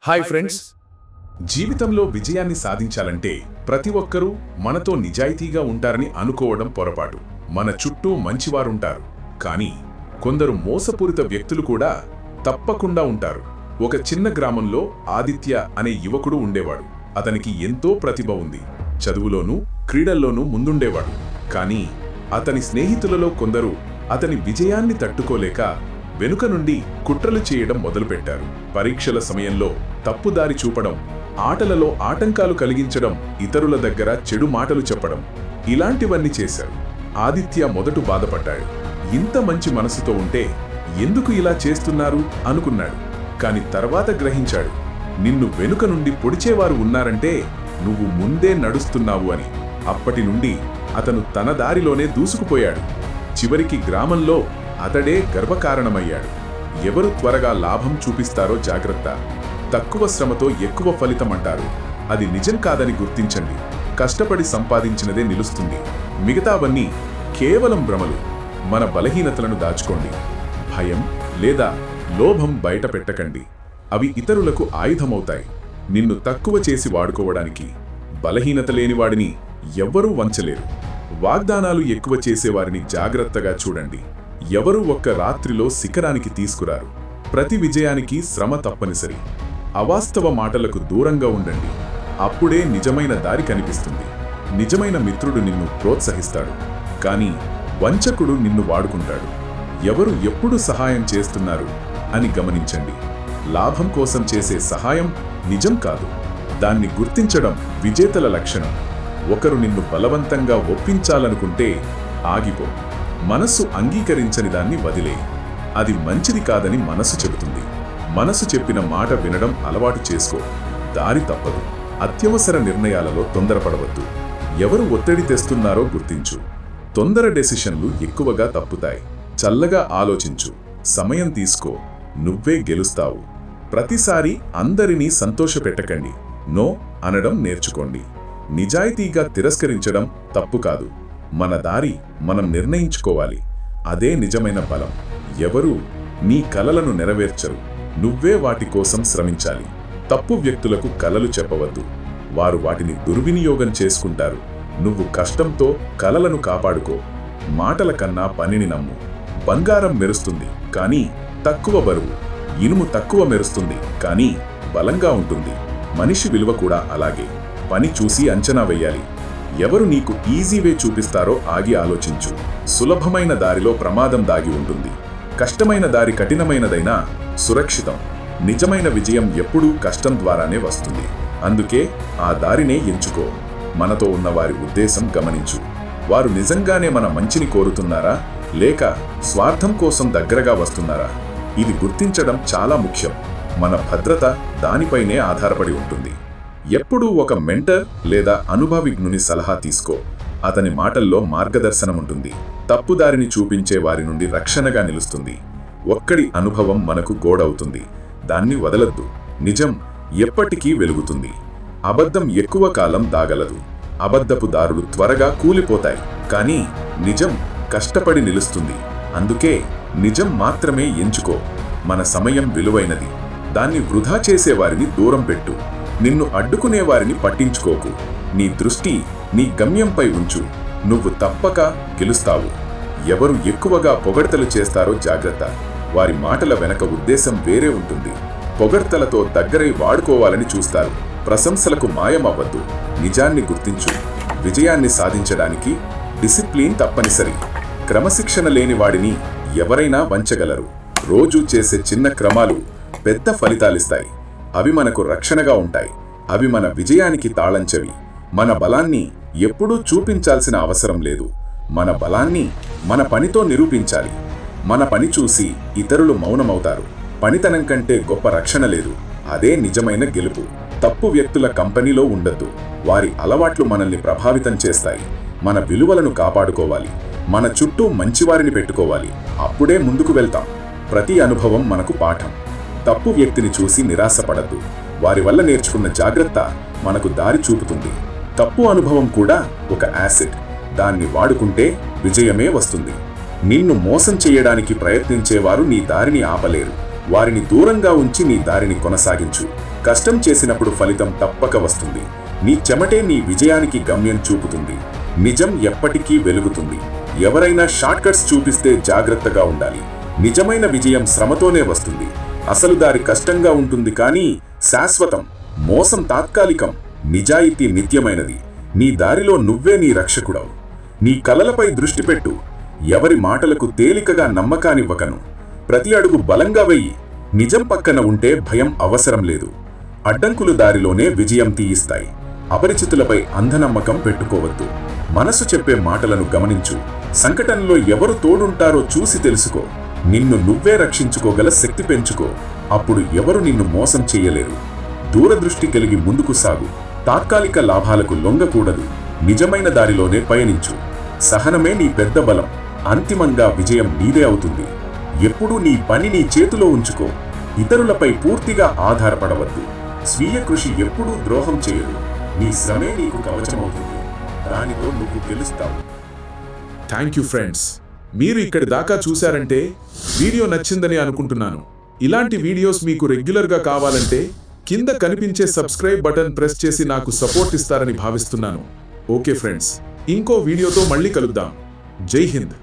Hi friends. జీవితంలో విజయాన్ని సాధించాలంటే ప్రతి ఒక్కరూ మనతో నిజాయితీగా ఉంటారని అనుకోవడం పొరపాటు. మన చుట్టూ మంచివారుంటారు, కానీ కొందరు మోసపూరిత వ్యక్తులు కూడా తప్పకుండా ఉంటారు. ఒక చిన్న గ్రామంలో ఆదిత్య అనే యువకుడు ఉండేవాడు. అతనికి ఎంతో ప్రతిభ ఉంది. చదువులోనూ క్రీడల్లోనూ ముందుండేవాడు. కానీ అతని స్నేహితులలో కొందరు అతని విజయాన్ని తట్టుకోలేక వెనుక నుండి కుట్రలు చేయడం మొదలుపెట్టారు. పరీక్షల సమయంలో తప్పుదారి చూపడం, ఆటలలో ఆటంకాలు కలిగించడం, ఇతరుల దగ్గర చెడు మాటలు చెప్పడం, ఇలాంటివన్నీ చేశారు. ఆదిత్య మొదట బాధపడ్డాడు. ఇంత మంచి మనసుతో ఉంటే ఎందుకు ఇలా చేస్తున్నారు అనుకున్నాడు. కాని తర్వాత గ్రహించాడు, నిన్ను వెనుక నుండి పొడిచేవారు ఉన్నారంటే నువ్వు ముందే నడుస్తున్నావు అని. అప్పటి నుండి అతను తన దారిలోనే దూసుకుపోయాడు. చివరికి గ్రామంలో అతడే గర్వకారణమయ్యాడు. ఎవరు త్వరగా లాభం చూపిస్తారో జాగ్రత్త. తక్కువ శ్రమతో ఎక్కువ ఫలితం అంటారు. అది నిజం కాదని గుర్తించండి. కష్టపడి సంపాదించినదే నిలుస్తుంది. మిగతావన్నీ కేవలం భ్రమలు. మన బలహీనతలను దాచుకోండి. భయం లేదా లోభం బయట పెట్టకండి. అవి ఇతరులకు ఆయుధమవుతాయి. నిన్ను తక్కువ చేసి వాడుకోవడానికి. బలహీనత లేనివాడిని ఎవ్వరూ వంచలేరు. వాగ్దానాలు ఎక్కువ చేసేవారిని జాగ్రత్తగా చూడండి. ఎవరూ ఒక్క రాత్రిలో శిఖరానికి తీసుకురారు. ప్రతి విజయానికి శ్రమ తప్పనిసరి. అవాస్తవ మాటలకు దూరంగా ఉండండి. అప్పుడే నిజమైన దారి కనిపిస్తుంది. నిజమైన మిత్రుడు నిన్ను ప్రోత్సహిస్తాడు, కానీ వంచకుడు నిన్ను వాడుకుంటాడు. ఎవరు ఎప్పుడు సహాయం చేస్తున్నారు అని గమనించండి. లాభం కోసం చేసే సహాయం నిజం కాదు. దాన్ని గుర్తించడం విజేతల లక్షణం. ఒకరు నిన్ను బలవంతంగా ఒప్పించాలనుకుంటే ఆగిపో. మనస్సు అంగీకరించని దాన్ని వదిలే. అది మంచిది కాదని మనసు చెబుతుంది. మనసు చెప్పిన మాట వినడం అలవాటు చేసుకో. దారి తప్పదు. అత్యవసర నిర్ణయాలలో తొందరపడవద్దు. ఎవరు ఒత్తిడి తెస్తున్నారో గుర్తించు. తొందర డెసిషన్లు ఎక్కువగా తప్పుతాయి. చల్లగా ఆలోచించు. సమయం తీసుకో. నువ్వే గెలుస్తావు. ప్రతిసారి అందరినీ సంతోషపెట్టకండి. నో అనడం నేర్చుకోండి. నిజాయితీగా తిరస్కరించడం తప్పు కాదు. మన దారి మనం నిర్ణయించుకోవాలి. అదే నిజమైన బలం. ఎవరూ నీ కలలను నెరవేర్చరు. నువ్వే వాటి కోసం శ్రమించాలి. తప్పు వ్యక్తులకు కలలు చెప్పవద్దు. వారు వాటిని దుర్వినియోగం చేసుకుంటారు. నువ్వు కష్టంతో కలలను కాపాడుకో. మాటల కన్నా పనిని నమ్ము. బంగారం మెరుస్తుంది, కానీ తక్కువ బరువు. ఇనుము తక్కువ మెరుస్తుంది, కానీ బలంగా ఉంటుంది. మనిషి విలువ కూడా అలాగే. పని చూసి అంచనా వెయ్యాలి. ఎవరు నీకు ఈజీ వే చూపిస్తారో ఆగి ఆలోచించు. సులభమైన దారిలో ప్రమాదం దాగి ఉంటుంది. కష్టమైన దారి కఠినమైనదైనా సురక్షితం. నిజమైన విజయం ఎప్పుడూ కష్టం ద్వారానే వస్తుంది. అందుకే ఆ దారినే ఎంచుకో. మనతో ఉన్న వారి ఉద్దేశం గమనించు. వారు నిజంగానే మన మంచిని కోరుతున్నారా, లేక స్వార్థం కోసం దగ్గరగా వస్తున్నారా? ఇది గుర్తించడం చాలా ముఖ్యం. మన భద్రత దానిపైనే ఆధారపడి ఉంటుంది. ఎప్పుడూ ఒక మెంటర్ లేదా అనుభవజ్ఞుని సలహా తీసుకో. అతని మాటల్లో మార్గదర్శనం ఉంటుంది. తప్పుదారిని చూపించే వారి నుండి రక్షణగా నిలుస్తుంది. ఒక్కడి అనుభవం మనకు గోడవుతుంది. దాన్ని వదలద్దు. నిజం ఎప్పటికీ వెలుగుతుంది. అబద్ధం ఎక్కువ కాలం దాగలదు. అబద్ధపు దారులు త్వరగా కూలిపోతాయి, కానీ నిజం కష్టపడి నిలుస్తుంది. అందుకే నిజం మాత్రమే ఎంచుకో. మన సమయం విలువైనది. దాన్ని వృధా చేసేవారిని దూరం పెట్టు. నిన్ను అడ్డుకునేవారిని పట్టించుకోకు. నీ దృష్టి నీ గమ్యంపై ఉంచు. నువ్వు తప్పక గెలుస్తావు. ఎవరు ఎక్కువగా పొగడ్తలు చేస్తారో జాగ్రత్త. వారి మాటల వెనక ఉద్దేశం వేరే ఉంటుంది. పొగడ్తలతో దగ్గరై వాడుకోవాలని చూస్తారు. ప్రశంసలకు మాయమవ్వద్దు. నిజాన్ని గుర్తించు. విజయాన్ని సాధించడానికి డిసిప్లిన్ తప్పనిసరి. క్రమశిక్షణ లేని వాడిని ఎవరైనా వంచగలరు. రోజూ చేసే చిన్న క్రమాలు పెద్ద ఫలితాలిస్తాయి. అవి మనకు రక్షణగా ఉంటాయి. అవి మన విజయానికి తాళంచెవి. మన బలాన్ని ఎప్పుడూ చూపించాల్సిన అవసరం లేదు. మన బలాన్ని మన పనితో నిరూపించాలి. మన పని చూసి ఇతరులు మౌనమవుతారు. పనితనం కంటే గొప్ప రక్షణ లేదు. అదే నిజమైన గెలుపు. తప్పు వ్యక్తుల కంపెనీలో ఉండద్దు. వారి అలవాట్లు మనల్ని ప్రభావితం చేస్తాయి. మన విలువలను కాపాడుకోవాలి. మన చుట్టూ మంచివారిని పెట్టుకోవాలి. అప్పుడే ముందుకు వెళ్తాం. ప్రతి అనుభవం మనకు పాఠం. తప్పు వ్యక్తిని చూసి నిరాశపడద్దు. వారి వల్ల నేర్చుకున్న జాగ్రత్త మనకు దారి చూపుతుంది. తప్పు అనుభవం కూడా ఒక యాసెట్. దాన్ని వాడుకుంటే విజయమే వస్తుంది. నిన్ను మోసం చేయడానికి ప్రయత్నించేవారు నీ దారిని ఆపలేరు. వారిని దూరంగా ఉంచి నీ దారిని కొనసాగించు. కష్టం చేసినప్పుడు ఫలితం తప్పక వస్తుంది. నీ చెమటే నీ విజయానికి గమ్యం చూపుతుంది. నిజం ఎప్పటికీ వెలుగుతుంది. ఎవరైనా షార్ట్కట్స్ చూపిస్తే జాగ్రత్తగా ఉండాలి. నిజమైన విజయం శ్రమతోనే వస్తుంది. అసలు దారి కష్టంగా ఉంటుంది, కానీ శాశ్వతం. మోసం తాత్కాలికం, నిజాయితీ నిత్యమైనది. నీ దారిలో నువ్వే నీ రక్షకుడవు. నీ కలలపై దృష్టి పెట్టు. ఎవరి మాటలకు తేలికగా నమ్మకానివ్వకను. ప్రతి అడుగు బలంగా వెయ్యి. నిజం పక్కన ఉంటే భయం అవసరం లేదు. అడ్డంకులు దారిలోనే విజయం తీయిస్తాయి. అపరిచితులపై అంధనమ్మకం పెట్టుకోవద్దు. మనసు చెప్పే మాటలను గమనించు. సంకటంలో ఎవరు తోడుంటారో చూసి తెలుసుకో. నిన్ను నువ్వే రక్షించుకోగల శక్తి పెంచుకో. అప్పుడు ఎవరు నిన్ను మోసం చెయ్యలేరు. దూరదృష్టి కలిగి ముందుకు సాగు. తాత్కాలిక లాభాలకు లొంగకూడదు. నిజమైన దారిలోనే పయనించు. సహనమే నీ పెద్ద బలం. అంతిమంగా విజయం నీదే అవుతుంది. ఎప్పుడూ నీ పని నీ చేతిలో ఉంచుకో. ఇతరులపై పూర్తిగా ఆధారపడవద్దు. స్వీయ కృషి ఎప్పుడూ ద్రోహం చేయదు. నీ శ్రమే నీకు కవచమవుతుంది. దానితో నువ్వు గెలుస్తావు. Thank you friends. మీరు ఇక్కడి దాకా చూశారంటే వీడియో నచ్చిందని అనుకుంటున్నాను. ఇలాంటి వీడియోస్ మీకు రెగ్యులర్గా కావాలంటే కింద కనిపించే సబ్స్క్రైబ్ బటన్ ప్రెస్ చేసి నాకు సపోర్ట్ ఇస్తారని భావిస్తున్నాను. ఓకే ఫ్రెండ్స్, ఇంకో వీడియోతో మళ్ళీ కలుద్దాం. జై హింద్.